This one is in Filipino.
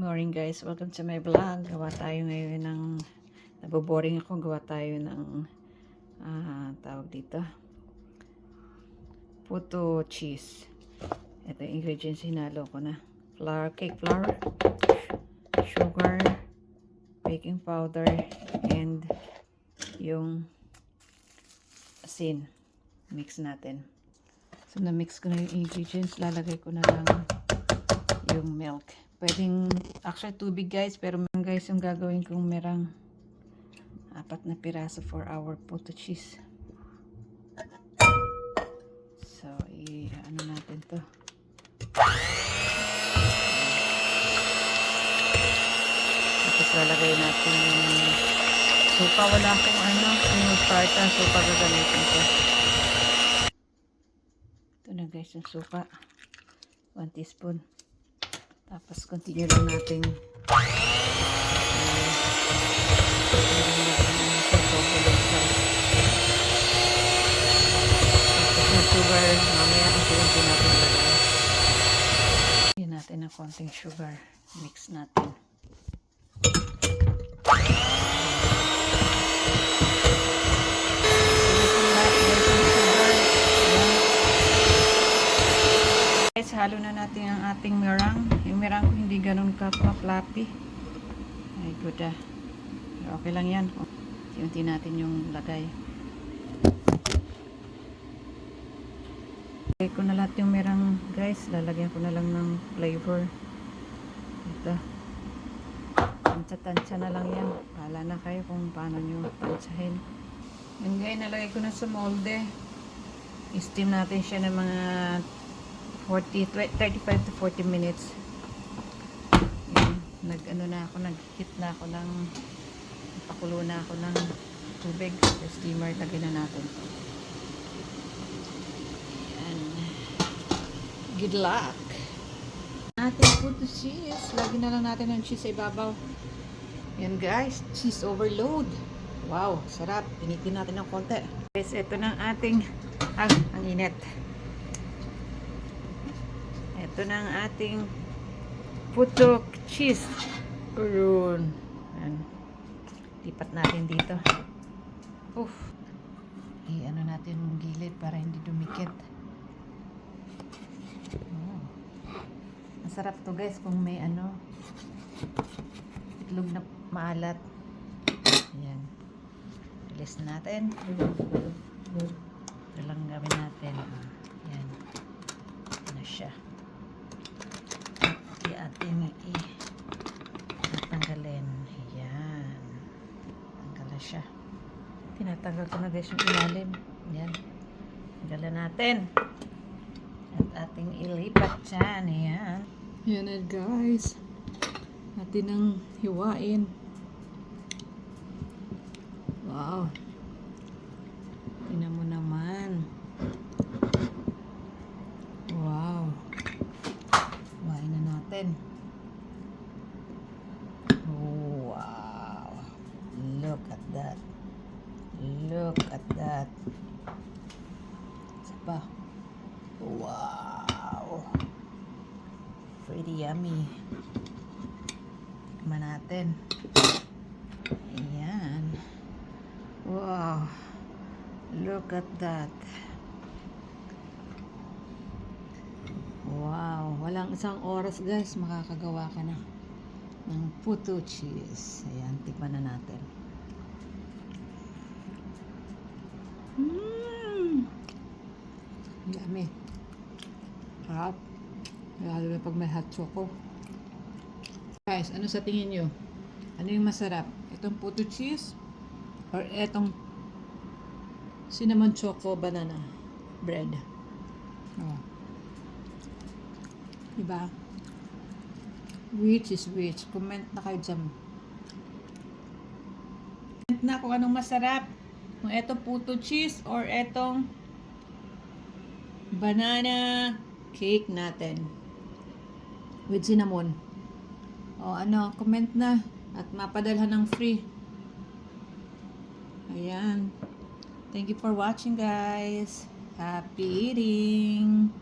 morning guys, welcome to my vlog. Gawa tayo ngayon ng naboboring ako, gawa tayo ng tawag dito puto cheese. Ito yung ingredients, hinalo ko na flour, cake flour, sugar, baking powder, and yung asin. Mix natin. So na mix ko na yung ingredients, lalagay ko na lang yung milk. Pwedeng, actually tubig guys, pero guys yung gagawin kong merang 4 na piraso for our puto cheese. So, ano natin to. Tapos lalagay natin yung suka. Wala akong yung mustard, suka gagamitin ko. Ito na guys yung suka. 1 teaspoon. Tapos continue lang natin tapos yung sugar mamaya unti-unti natin lagay. Lagyan natin ng konting sugar, mix natin. Guys, halo na natin ang ating meringue. Yung meringue ko hindi ganun ka-fluffy. Ay, good ah. Okay lang yan. Unti natin yung lagay. Lagay ko na lahat yung meringue, guys. Lalagyan ko na lang ng flavor. Ito. Tansya-tansya na lang yan. Pala na kayo kung paano nyo tansyahin. Yung guys, nalagay ko na sa molde. I-steam natin siya ng mga 35 to 40 minutes. Nag-ano na ako, nag-heat na ako ng pakulo na ako ng tubig. Sa steamer, lagyan na natin. Ayan. Good luck! Ating puto cheese. Lagyan na lang natin ng cheese sa ibabaw. Ayan guys, cheese overload. Wow, sarap. Pinitin natin ng konti. Guys, ito na ating, ang init. Ito na ang ating puto cheese. Urun. Lipat natin dito. I-ano natin yung gilid para hindi dumikit. Masarap to guys kung may itlog na maalat. Ayan. Bilis natin. Ito lang gawin natin. Ayan. Ano siya. Ating tatanggalin. Ayan. Tanggal siya. Tinatanggal ko na guys yung ilalim. Ayan. Tanggalan natin. At ating ilipat dyan. Ayan. Ayan na guys. Atin ang hiwain. Wow. Tingnan mo naman. Wow. Hiwain na natin. Wow. Look at that. Look at that. Isa pa. Wow. Pretty yummy. Tikman natin. Ayan. Wow. Look at that. Wow. Walang isang oras guys, makakagawa ka na ng puto cheese. Ayan, tikman na natin. Yummy. Harap. Lalo na pag may hot choco. Guys, ano sa tingin nyo? Ano yung masarap? Itong puto cheese? Or itong cinnamon choco banana bread? Oh. Diba? Which is which? Comment na kayo dyan. Comment na kung anong masarap. Kung itong puto cheese or itong banana cake natin with cinnamon. O comment na at mapadalhan ng free. Ayan. Thank you for watching guys. Happy eating!